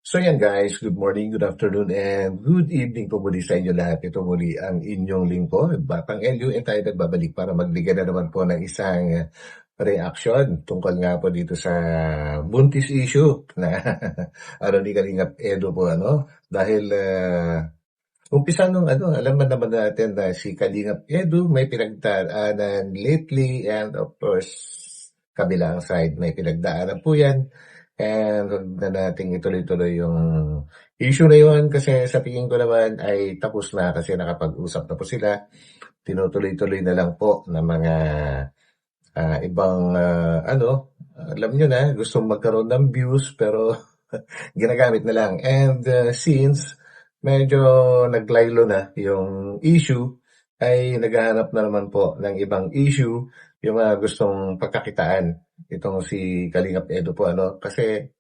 So yan guys, good morning, good afternoon, and good evening po muli sa inyo lahat. Ito muli ang inyong lingkod, Batang Elio, and tayo nagbabalik para magbigay na naman po ng isang reaction tungkol nga po dito sa buntis issue na ano ni Kalingap Edo po dahil umpisa nung alam naman natin na si Kalingap Edo may pinagdaanan lately, and of course kabilang side may pinagdaanan po yan. And huwag na nating ituloy-tuloy yung issue na yun kasi sa tingin ko naman ay tapos na kasi nakapag-usap na po sila. Tinutuloy-tuloy na lang po ng mga ibang alam nyo na, gustong magkaroon ng views pero ginagamit na lang. And since medyo naglaylo na yung issue, ay naghahanap na naman po ng ibang issue yung mga gustong pagkakitaan itong si Kalingap Edo po kasi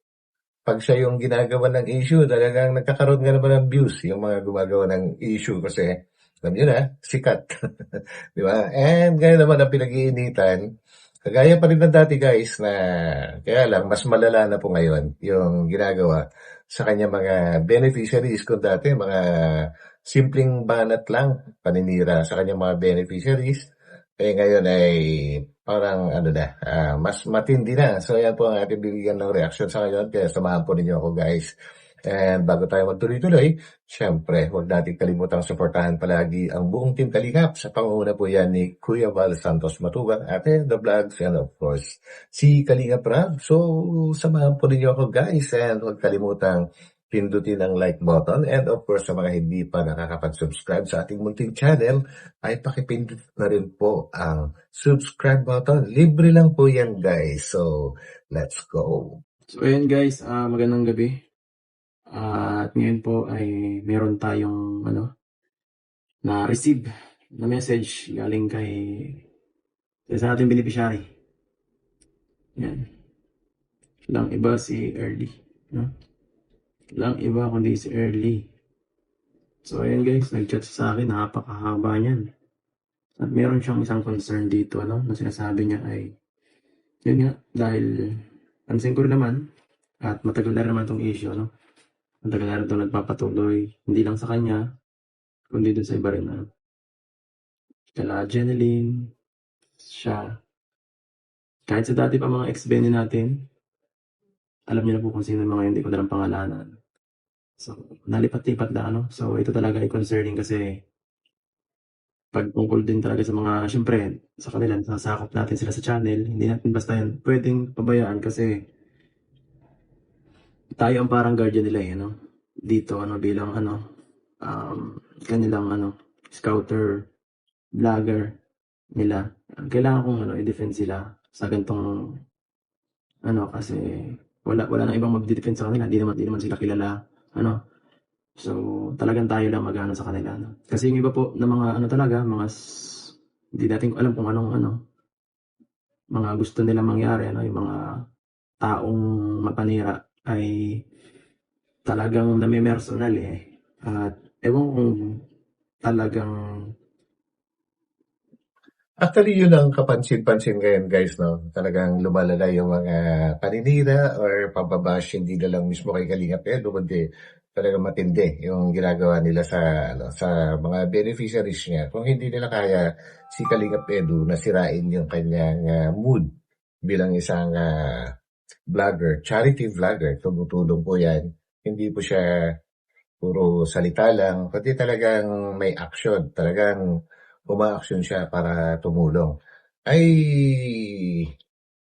pag siya yung ginagawa ng issue, talagang nagkakaroon nga naman ng views yung mga gumagawa ng issue kasi alam nyo na, sikat. Di ba? And ngayon naman ang pinag-iinitan, kagaya pa rin ng dati guys na kaya lang mas malala na po ngayon yung ginagawa sa kanya mga beneficiaries. Kung dati mga simpleng banat lang paninira sa kanya mga beneficiaries, ngayon ay parang mas matindi na. So yan po ang ating bibigyan ng reaction sa ngayon. Kaya samahan po ninyo ako guys. And bago tayo magtuloy-tuloy, syempre, huwag natin kalimutang suportahan palagi ang buong Team Kalingap. Sa pangunguna po yan ni Kuya Val Santos Matugang, Ate The Vlogs, and of course, si Kalingap Rab. So, samahan po ninyo ako guys. And huwag kalimutang pindutin ang like button. And of course, sa mga hindi pa nakakapag-subscribe sa ating munting channel, ay pakipindot na rin po ang subscribe button. Libre lang po yan guys. So, let's go. So ayan guys, magandang gabi. At ngayon po ay meron tayong na-receive na message galing kay sa ating beneficiary. Yan. Lang iba si Early. No? Lang iba kundi si Early. So ayan guys, nag-chat sa akin, napakahaba niyan. At meron siyang isang concern dito, na sinasabi niya ay, yun nga, dahil pansin ko rin naman, at matagal na naman itong issue, matagal na rin itong nagpapatuloy, hindi lang sa kanya, kundi dun sa iba rin, kala Jeneline, siya. Kahit sa dati pa mga ex-bene natin, alam niyo na po kung sino mga yun, hindi ko na lang pangalanan. So, nalipat-lipat na, So, ito talaga ay concerning kasi pag tungkol din talaga sa mga, syempre, sa kanila, nasasakop natin sila sa channel, hindi natin basta yan pwedeng pabayaan kasi tayo ang parang guardian nila dito bilang kanilang scouter, vlogger nila. Kailangan kong i-defend sila sa gantong kasi wala nang ibang magde-defend sa kanila, di naman sila kilala so talagang tayo lang mag-ano sa kanila kasi yung iba po na mga talaga mga hindi natin alam kung anong mga gusto nila mangyari yung mga taong mapanira ay talagang nami-personal at ewan kung talagang Actually, yun ang kapansin-pansin ngayon guys, Talagang lumalala yung mga paninira or pambabash, hindi na lang mismo kay Kalingap Edo, kundi talagang matindi yung ginagawa nila sa mga beneficiaries niya. Kung hindi nila kaya si Kalingap Edo na sirain yung kanyang mood bilang isang vlogger, charity vlogger, tumutulong po yan. Hindi po siya puro salita lang, pati talagang may action, talagang uma-action siya para tumulong. Ay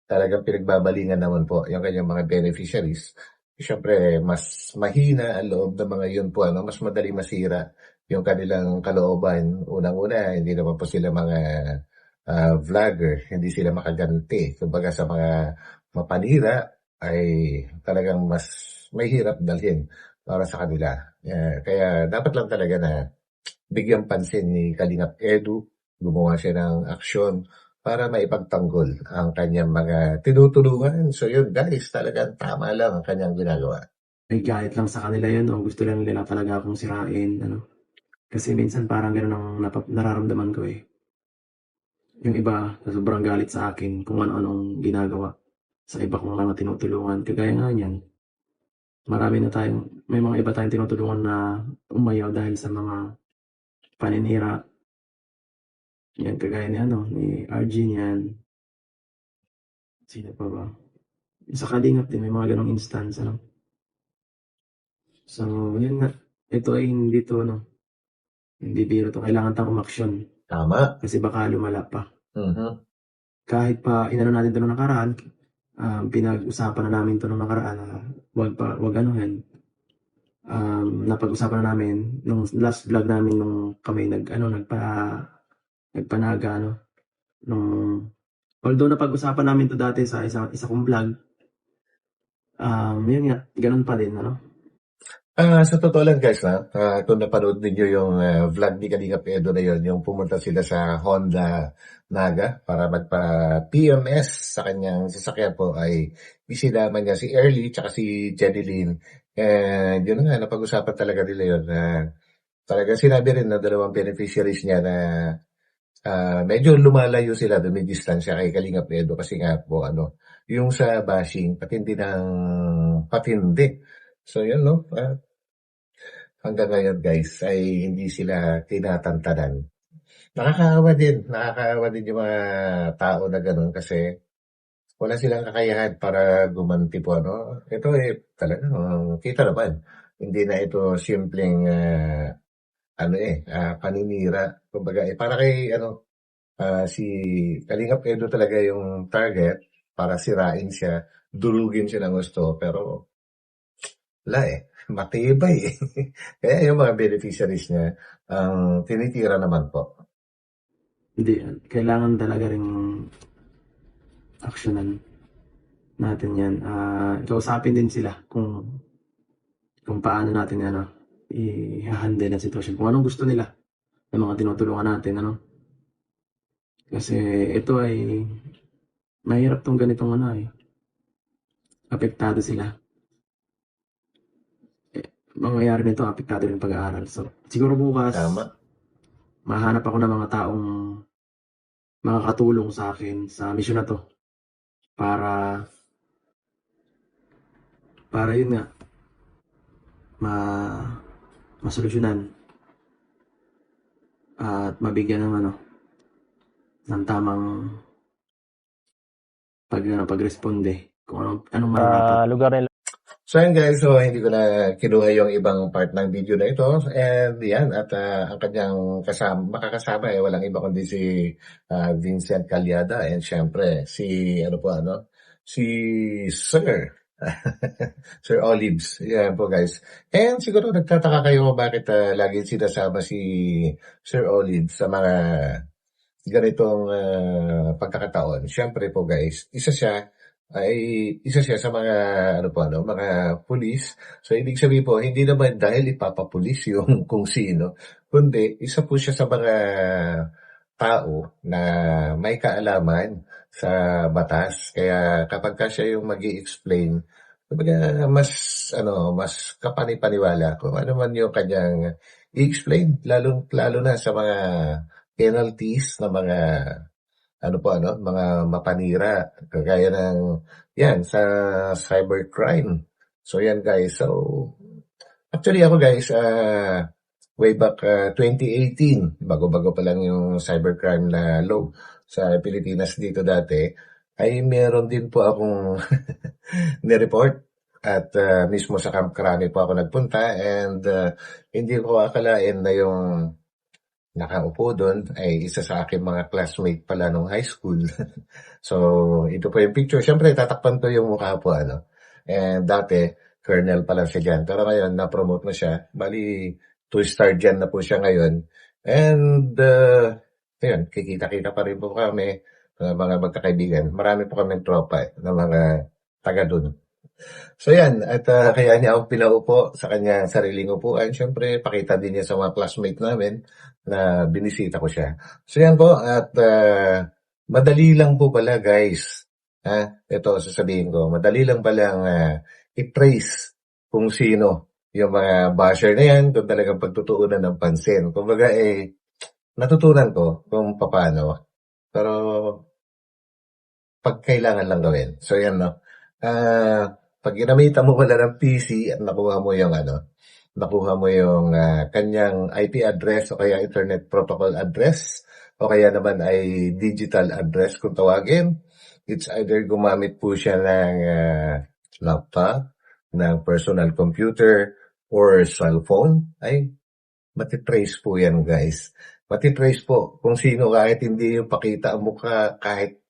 talagang pinagbabalingan naman po yung kanyang mga beneficiaries. Siyempre, mas mahina ang loob ng mga yun po, mas madali masira yung kanilang kalooban. Unang-una, hindi naman po sila mga vlogger, hindi sila makaganti. Kumbaga sa mga mapanira ay talagang mas mahirap dalhin para sa kanila. Kaya dapat lang talaga na bigyan pansin ni Kalingap Edu, gumawa siya ng aksyon para maipagtanggol ang kanyang mga tinutulungan. So yun guys, talagang tama lang ang kanyang ginagawa. may galit lang sa kanila yun o gusto lang nila talaga akong sirain kasi minsan parang gano'n ang nararamdaman ko yung iba na sobrang galit sa akin kung ano-anong ginagawa sa iba kong mga tinutulungan kagaya nga niyan may mga iba tayong tinutulungan na umayaw dahil sa mga paninira. Yan, kagaya ni Arjun yan. Sino pa ba? Sa Kalingap din, may mga ganong instance, So, yun nga. Ito ay hindi biro to. Kailangan tayong umaksyon. Tama. Kasi baka lumala pa. Mhm. Kahit pa inano natin ito nung nakaraan, pinag-usapan na namin ito nung nakaraan na wag anuhin. Napag-usapan na namin nung last vlog namin nung kami nagpanaga, although napag-usapan namin to dati sa isa kong vlog, yun nga, ganun pa din, Sa totoo lang guys, kung napanood ninyo yung vlog ni Kalingap Edo na yun, yung pumunta sila sa Honda Naga para magpa-PMS sa kanyang sasakyan po, ay isinama niya si Early tsaka si Jenny Lynn. And yun nga, napag-usapan talaga nila yun. Talaga sinabi rin na dalawang beneficiaries niya na medyo lumalayo sila, dumidistansya kay Kalingap Edo kasi nga po yung sa bashing, patindi ng patindi. So yun hanggang ngayon guys ay hindi sila tinatantanan. Nakakaawa din yung mga tao na gano'n kasi wala silang kakayahan para gumanti po Ito talagang kita naman. Hindi na ito simpleng paninira. Kumbaga para kay si Kalingap Edo talaga yung target para sirain siya, durugin siya ng gusto, pero wala matibay Kaya yung mga beneficiaries niya, tinitira naman po. Hindi, kailangan talaga ring aksyonan natin yan. Kausapin din sila kung paano natin i-handle ang sitwasyon. Kung anong gusto nila ng mga tinutulungan natin, Kasi ito ay mahirap tong ganitong apektado sila. Mangyayari nito, apektado rin pag-aaral. So, siguro bukas, Tama. mahanap ako ng mga taong makakatulong sa akin sa misyon na to. Para yun nga, masolusyonan at mabigyan ng tamang pagresponde kung anong mararapat. lugar nila. So yan guys, so hindi ko na kinuha yung ibang part ng video na ito. And yan, at ang kanyang makakasama walang iba kundi si Vincent Calyada. And syempre, si si Sir Sir Olives. Yan po guys. And siguro nagtataka kayo bakit lagi sinasama si Sir Olives sa mga ganitong pagkakataon. Syempre po guys, isa siya sa mga mga pulis. So ibig sabihin po, hindi naman dahil ipapapulis yung kung sino, kundi isa po siya sa mga tao na may kaalaman sa batas. Kaya kapag siya yung magi-explain, kumbaga mas kapani-paniwala kung ano man yung kanyang i-explain, lalo na sa mga penalties na mga mga mapanira kagaya ng yan sa cybercrime. So yan guys. So actually ako guys way back 2018, bago-bago pa lang yung cybercrime na law sa Pilipinas dito dati, ay meron din po akong ni-report at mismo sa Camp Crame po ako nagpunta and hindi ko akalain na yung nakaupo doon ay isa sa aking mga classmate pala nung high school. So, ito po yung picture. Siyempre, tatakpan ko yung mukha po, And dati, colonel pa lang siya dyan. Pero ngayon, na-promote na siya. Bali, 2-star dyan na po siya ngayon. And, ayun, kikita-kita pa rin po kami, mga magkakaibigan. Marami po kami tropa na mga taga doon. So yan, at kaya niya ako pinaupo sa kanya sariling upuan. Siyempre, pakita din niya sa mga classmate namin na binisita ko siya. So yan po, at madali lang po pala guys. Ito sasabihin ko, madali lang palang i-trace kung sino yung mga basher na yan, kung talagang pagtutuunan ng pansin. Kumbaga natutunan ko kung paano. Pero pag kailangan lang gawin. So yan Pag ginamitan mo wala ng PC at nakuha mo yung kanyang IP address o kaya Internet Protocol address o kaya naman ay digital address kung tawagin. It's either gumamit po siya ng laptop, ng personal computer, or cellphone, ay matitrace po yan guys. Matitrace po kung sino kahit hindi yung pakita ang mukha, kahit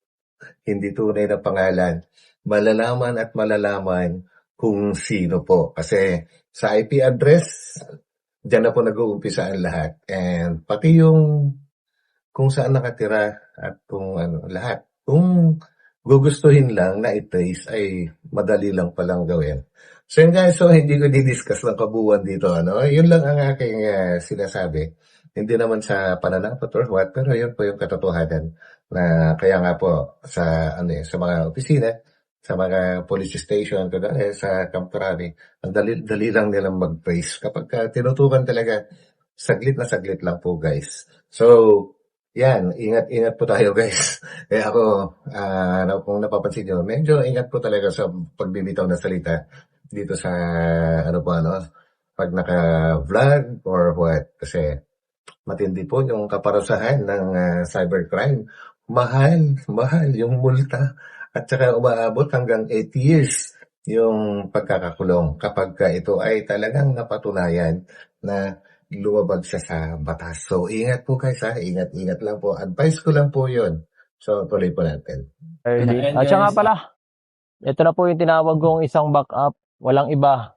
hindi tunay na pangalan, malalaman at malalaman kung sino po. Kasi sa IP address, diyan na po nag-uumpisa ang lahat. And pati yung kung saan nakatira at kung lahat. Kung gugustuhin lang na i-trace ay madali lang palang gawin. So yun guys, so hindi ko di-discuss ng kabuuan dito. Yun lang ang aking sinasabi. Hindi naman sa pananakot or what, pero yun po yung katotohanan na kaya nga po sa sa mga opisina, sa mga police station, sa Camp Crame, ang dali lang nilang mag-trace. Kapag tinutukan talaga, saglit na saglit lang po guys. So, yan, ingat-ingat po tayo guys. Kaya ako, kung napapansin nyo, medyo ingat po talaga sa pagbibitaw ng salita dito sa, pag naka-vlog or what. Kasi matindi po yung kaparusahan ng cybercrime. Mahal yung multa. At saka umaabot hanggang 8 years yung pagkakakulong kapag ito ay talagang napatunayan na lumabag siya sa batas. So, ingat po guys ha. Ingat lang po. Advice ko lang po yun. So, tuloy po natin. Early. At siya nga pala, ito na po yung tinawag kong isang backup. Walang iba.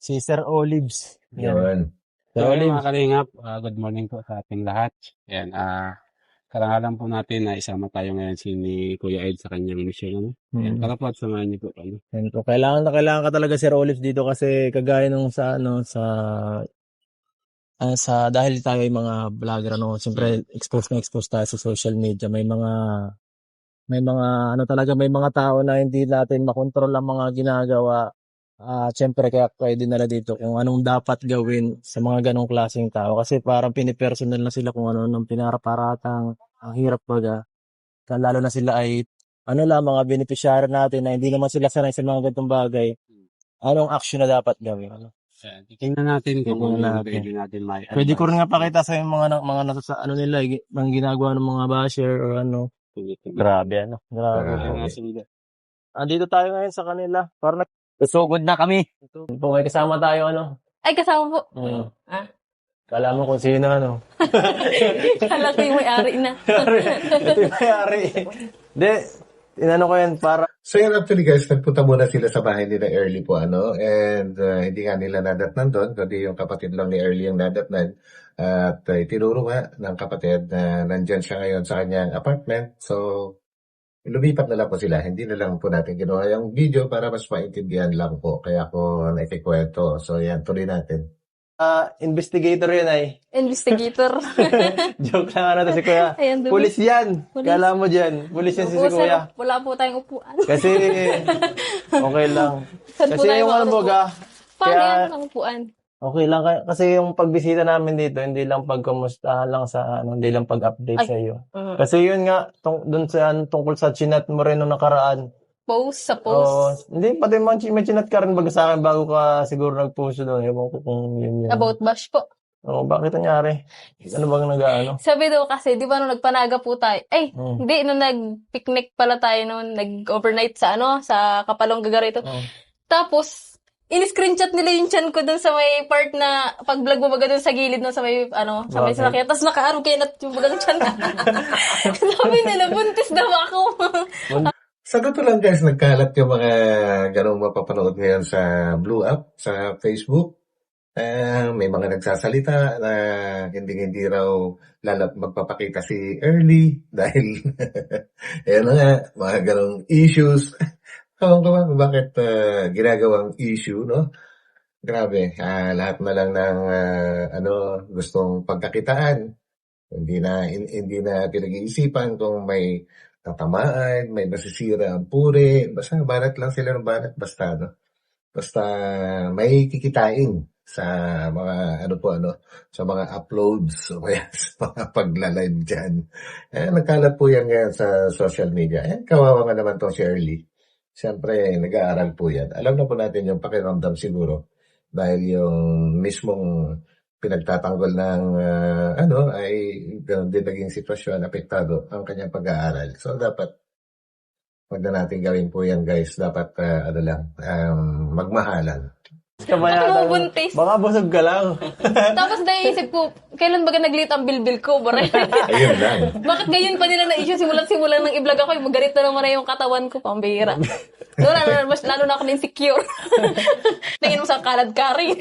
Si Sir Olives. Yun. Sir So, Olives. mga kalingap, good morning po sa ating lahat. Yan, karangalan po natin na isama tayo ngayon ni Kuya Ed sa kanyang mission. Yan, tara po at samahan niyo po. Yan po. Kailangan ka talaga Sir Olives dito kasi kagaya nung sa dahil tayo ay mga vlogger, siyempre expose tayo sa social media. May mga tao na hindi natin makontrol ang mga ginagawa. Siyempre kaya dinala dito kung anong dapat gawin sa mga ganong klaseng tao kasi parang pinipersonal na sila kung ano nung pinaraparatang ang hirap baga. Lalo na sila ay mga beneficiary natin na hindi naman sila sanay sa mga ganitong bagay. Anong action na dapat gawin? Tingnan natin kung Tingnan ano natin. pwede natin may Pwede ko rin nga pakita sa yung mga nasa sa nila, mga ginagawa ng mga basher or Grabe. Grabe. Andito tayo ngayon sa kanila. Parang nasugod na kami. Po, may kasama tayo Ay, kasama po. Kala mo kung sino Kala ko yung may-ari na. Ito yung may-ari. Hindi, inano ko yan para. So yan actually guys, nagpunta muna sila sa bahay nila Early po and hindi nga nila nadatnan doon, kundi yung kapatid lang ni Early yung nadatnan at tinuro nga ng kapatid na nandyan siya ngayon sa kanyang apartment. So lumipat na lang po sila, hindi na lang po natin ginawa yung video para mas maintindihan lang po, kaya ako nakikwento. So yan, tuloy natin. Investigator yun ay. Investigator. Joke lang si Kuya. Ayan, Pulis yan. Pulis. Kala mo dyan. Pulis yan si Opo, sir, Kuya. wala po tayong upuan. Kasi, okay lang. Saan po Kasi tayo yung maupo? Paano kaya- yan ang upuan? okay lang. Kasi yung pagbisita namin dito, hindi lang pagkamustahan lang sa hindi lang pag-update Ay. sa iyo. Kasi yun nga, dun sa tungkol sa chinat mo rin nung nakaraan. Post sa Oo, post. hindi, pati may chinat ka rin baga sa akin bago ka siguro nag-post doon. Ewan ko kung yun yun. About bash po. Oo, bakit nangyari? Ano bang nag-ano? Sabi daw kasi, di ba nung nagpanaga po tayo, Hmm. hindi, nung nag-picnic pala tayo nung nag-overnight sa Kapalong Gagarito. Oo. Tapos, in-screenshot nila yung chan ko dun sa may part na pag-vlog mo baga dun sa gilid no, sa may sa may Bakit? sasakyan. Tapos nakaano kayo yung bagang chan. Sabi nila, buntis daw ako. Sa totoo lang guys, nagkalat yung mga ganong mapapanood ngayon sa Blue App, sa Facebook. May mga nagsasalita na hindi raw magpapakita si Early dahil ayan na nga, mga ganong issues. Ewan ko ba bakit ginagawang issue, no? Grabe, lahat na lang ng gustong pagkakitaan. Hindi na pinag-iisipan kung may tatamaan, may nasisira ang puri, basta banat lang sila ng banat, basta may kikitain sa mga sa mga uploads o kaya sa mga pagla-live dyan. Nagkalat po yan ngayon sa social media. Kawawa nga naman tong si Early. Siyempre, nag-aaral po yan. Alam na po natin yung pakiramdam siguro dahil yung mismong pinagtatanggol ng ay ganoon din naging sitwasyon, apektado ang kanyang pag-aaral. So, dapat wag na natin gawin po yan, guys. Dapat, magmahalan. Kamayatan. Bumubuntis. Baka busog ka lang. Tapos naisip ko, kailan ba nag-late ang bilbil ko? Ayun lang. Bakit ganyan pa nila na-issue simula ng i-vlog ako, magalit na naman na yung katawan ko, pambihira. Lalo na ako na-insecure. Tingin mo sa kalad ka rin.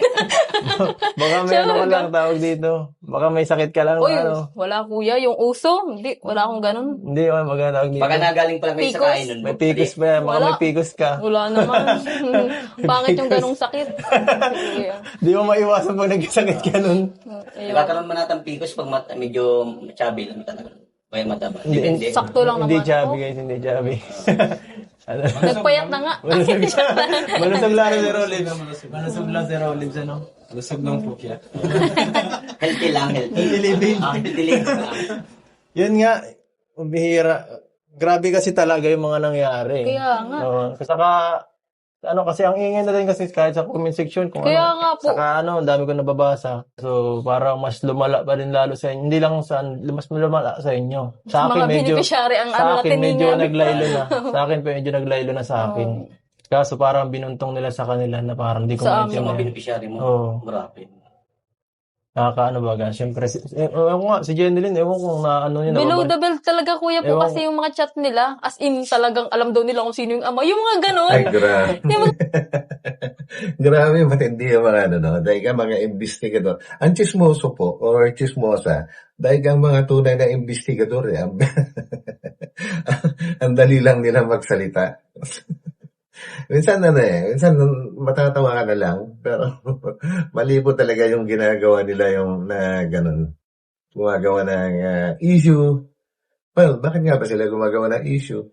Baka may ano ka lang tawag dito. Baka may sakit ka lang. Uy, ano. wala kuya, yung uso, hindi, wala akong ganun. Hindi, maganda tawag dito. Baka nagaling pala kayo sa Pikos. kain nun. May pikos ba yan? Baka Wala. may pikos ka. Wala naman. Pangit yung ganung sakit. Kuya. Di mo maiwasan pag nagkasakit ka nun. Ayun. Nagkakaroon man natin pikos pag medyo chubby lang talaga. Kaya mataba. Depende. Sakto lang Hindi naman. chubby guys, hindi chubby. Ano? Nagpayat na nga. Malusog lang si Rolibs. Malusog lang si Rolibs, ano? Lusog lang po siya. Healthy lang, healthy. Healthy living. Healthy living lang. Yun nga, bihira. Grabe kasi talaga yung mga nangyari. Kaya nga. Saka, kasi ang ingay na rin kasi kahit sa comment section. Kung Kaya nga po. Saka ang dami ko nababasa. So, parang mas lumala pa rin lalo sa inyo. Hindi lang mas lumala sa inyo. Sa akin Mga medyo, beneficiary ang sa akin natin medyo niya. naglaylo na. Sa akin medyo naglaylo na sa akin. Kaso parang binuntong nila sa kanila na parang hindi ko Sa Yung mga maintindihan. beneficiary mo. Oo. Grabe. Nakakaano ba? Siyempre, ewan ko nga, si Jeneline, ewan ko na ano yun. Below the belt talaga kuya po Ewan kasi yung mga chat nila. As in talagang alam daw nila kung sino yung ama. Yung mga ganon. Ay, grabe. Grabe, matindi yung mga dahil ka mga investigador. Ang chismoso po, or chismosa, dahil ka mga tunay na investigador, ang dali lang nila magsalita. minsan matatawa ka na lang, pero mali po talaga yung ginagawa nila yung na ganun. Gumagawa ng issue. Well, bakit nga ba sila gumagawa ng issue?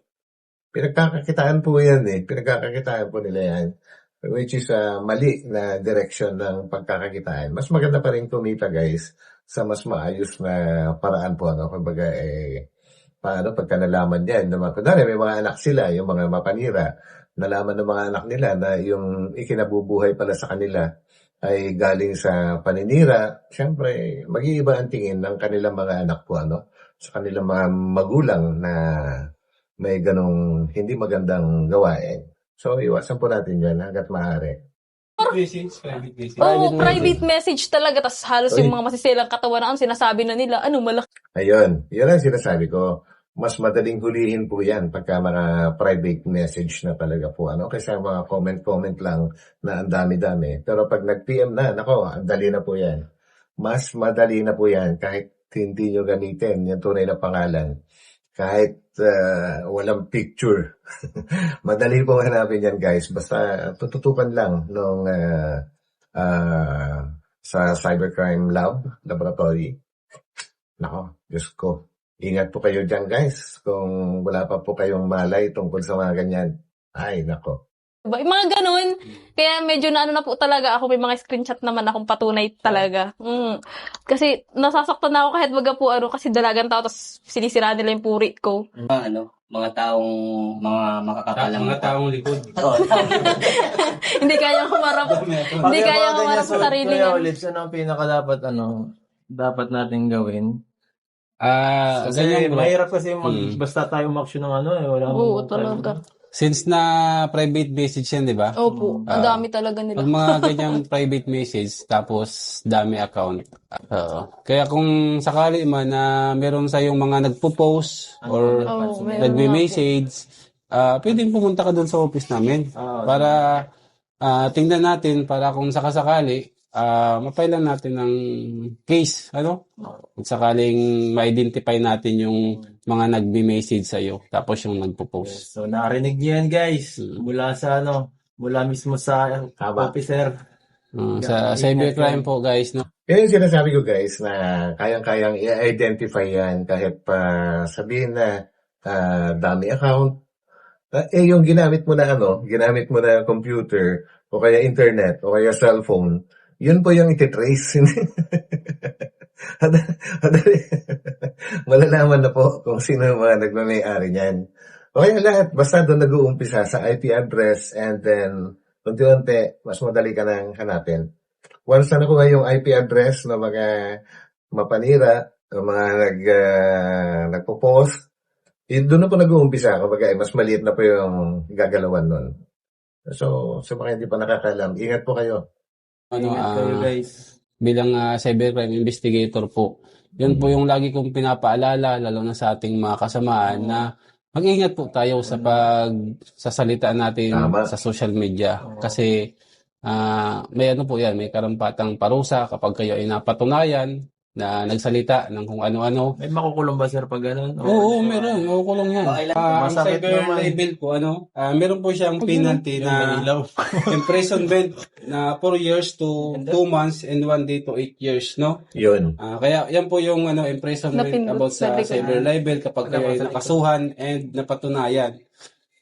Pinagkakakitaan po yan Pinagkakakitaan po nila yan. Which is mali na direction ng pagkakakitaan. Mas maganda pa rin kumita, guys, sa mas maayos na paraan po. Kumbaga, paano pagka nalaman yan? Kunwari, may mga anak sila, yung mga mapanira, nalaman ng mga anak nila na yung ikinabubuhay pala sa kanila ay galing sa paninira, siyempre, mag-iiba ang tingin ng kanilang mga anak po, sa kanilang mga magulang na may ganong hindi magandang gawain. So, iwasan po natin yan hanggat maaari. Private message. Oo, private message talaga. Tapos halos yung mga masisilang katawan na sinasabi na nila, malaki. Ayun, yun ang sinasabi ko. Mas madaling hulihin po yan pagka mga private message na talaga po. Kaysa mga comment lang na ang dami-dami. Pero pag nag-PM na, ang dali na po yan. Mas madali na po yan kahit hindi nyo gamitin yung tunay na pangalan. Kahit walang picture. Madali po hanapin yan, guys. Basta tututukan lang nung sa Cybercrime Laboratory. Nako, Diyos ko. Ingat po kayo dyan, guys. Kung wala pa po kayong malay tungkol sa mga ganyan. Ay, nako. Diba? Yung mga ganun. Kaya medyo na po talaga ako. May mga screenshot naman akong patunay talaga. Kasi nasasaktan na ako kahit baga po kasi dalagan tao tapos sinisira nila yung puri ko. Mga taong mga makakakalang. Mga taong likod. Oo. Hindi kaya humarap. Hindi kaya humarap sa sarili Kaya niya. ulit, ano ang pinaka dapat natin gawin? Kasi Ganyan, bro. mahirap kasi basta tayo umaksyon ng wala Oo, talaga. Since na private message yan, di ba? Opo, ang dami talaga nila. Pag mga ganyang private message, tapos dami account. Kaya kung sakali man na meron sa yung mga nagpo-post or meron nagme-message, pwedeng pumunta ka doon sa office namin para tingnan natin para kung sakasakali, mapailan natin ng case, Kung sakaling ma-identify natin yung mga nagbe-message sa iyo tapos yung nagpo-post. So narinig niyo yan, guys. Mula mismo sa officer. Sa cybercrime po, guys, no? Yan yung sinasabi ko, guys, na kayang-kayang i-identify yan kahit pa sabihin na dami account. Yung ginamit mo na computer o kaya internet o kaya cellphone, yun po yung ititrace. Malalaman na po kung sino yung mga nagmamayari niyan. Okay lahat, basta doon nag-uumpisa sa IP address and then unti-unti, mas madali ka nang hanapin. Once na nakuha yung IP address ng mga mapanira, ng mga nagpo-post, doon na po nag-uumpisa. Kumbaga, mas maliit na po yung gagalawan nun. So, sa mga hindi pa nakakalam, ingat po kayo. Ingat kayo, guys. Bilang cybercrime investigator po, yan po yung lagi kong pinapaalala, lalo na sa ating mga kasamaan, na mag-ingat po tayo sa pagsasalita natin Tama. sa social media. Kasi may ano po yan, may karampatang parusa kapag kayo ay napatunayan na nagsalita ng kung ano-ano. May makukulong ba, sir, pag ganun? Oo, meron. Makukulong yan. Okay lang. Ang Masakit cyber naman. libel po, meron po siyang penalty na imprisonment na 4 years to 2 months and 1 day to 8 years, no? Yun. Kaya yan po yung imprisonment Napindot about sa sa likod. cyber libel kapag kayo ay nakasuhan and napatunayan.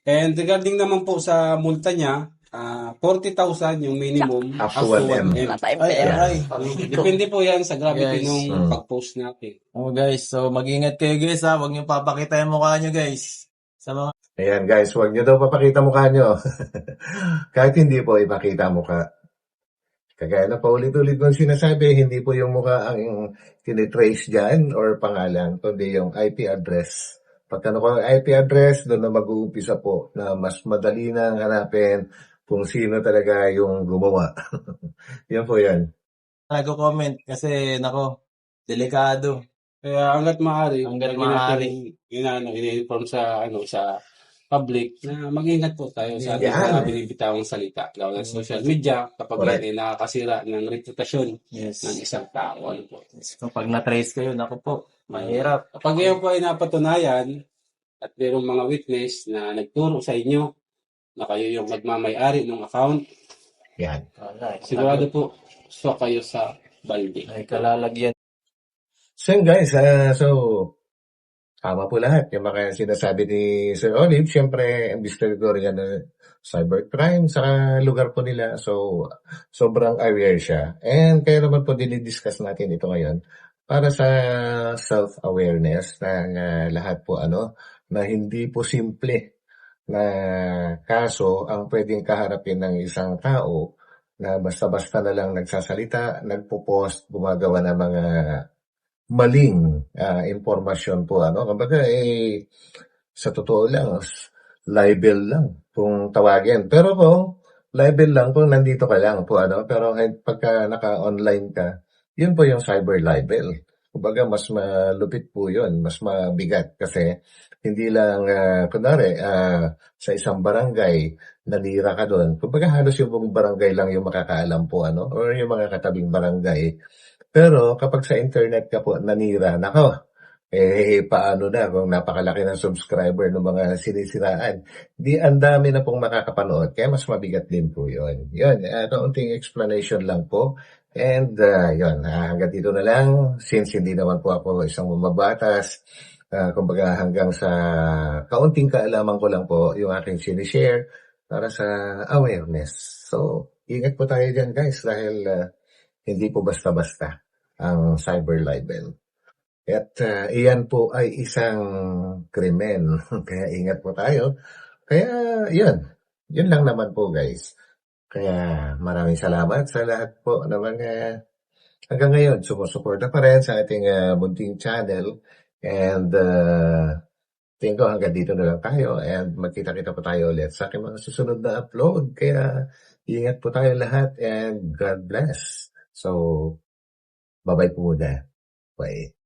And regarding naman po sa multa niya, 40,000 yung minimum Up to 1M. Wala tayong Ay, pera. aray. Depende po yan sa gravity Guys. nung pag-post natin. Oh, guys, so mag-ingat kayo, guys, ha. Huwag niyo papakita yung mukha niyo, guys. Sa mga Ayan guys, huwag nyo daw papakita mukha nyo. Kahit hindi po ipakita mukha. Kagaya na paulit-ulit kong sinasabi, hindi po yung mukha ang tinitrace dyan or pangalan, kundi yung IP address. Pagka nakuha ang IP address, doon na mag-uumpisa po na mas madali nang hanapin kung sino talaga yung gumawa. Yan po yan. nag-comment kasi, nako, delikado. Kaya hangga't maaari, Hangga't lagi natin maaari. ini-inform sa sa public na mag-ingat po tayo sa ating Yeah. mga binibitawang salita, lalo na sa social media kapag Correct. yan ay nakakasira ng reputasyon Yes. ng isang tao. Ano po. Kapag na-trace kayo, nako po, mahirap. Kapag yan po ay napatunayan at mayroong mga witness na nagturo sa inyo na kayo yung magmamay-ari ng account, Yan. sigurado po so kayo sa balde. Ay, kalalagyan. So yun guys, tama po lahat. Yung mga sinasabi ni Sir Olive, siyempre, investigador yan na cybercrime sa lugar po nila. So, sobrang aware siya. And kaya naman po dinidiscuss natin ito ngayon para sa self-awareness ng lahat po na hindi po simple na kaso ang pwedeng kaharapin ng isang tao na basta-basta na lang nagsasalita, nagpo-post, gumagawa ng mga maling impormasyon po. Kumbaga, sa totoo lang, libel lang kung tawagin. Pero kung libel lang kung nandito ka lang po, pero pagka naka-online ka, yun po yung cyber libel. Kumbaga, mas malupit po yun, mas mabigat kasi hindi lang, kunwari, sa isang barangay, nanira ka doon. Kumbaga, halos yung buong barangay lang yung makakaalam po, or yung mga katabing barangay. Pero kapag sa internet ka po nanira, nako, paano na kung napakalaki ng subscriber ng mga sinisiraan. Di ang dami na pong makakapanood, kaya mas mabigat din po yun. Yun, kaunting explanation lang po. And yun, hanggang dito na lang, since hindi naman po ako isang mababatas, kumbaga hanggang sa kaunting kaalaman ko lang po yung aking sinishare para sa awareness. So, ingat po tayo dyan guys dahil hindi po basta-basta ang cyber libel. At iyan po ay isang krimen. Kaya ingat po tayo. Kaya yun lang naman po guys. Kaya maraming salamat sa lahat po na mga hanggang ngayon sumusuporta pa rin sa ating munting channel. And tingin ko hanggang dito na lang tayo and magkita-kita po tayo ulit sa aking mga susunod na upload. Kaya ingat po tayo lahat and God bless. So, bye-bye po muna. Bye.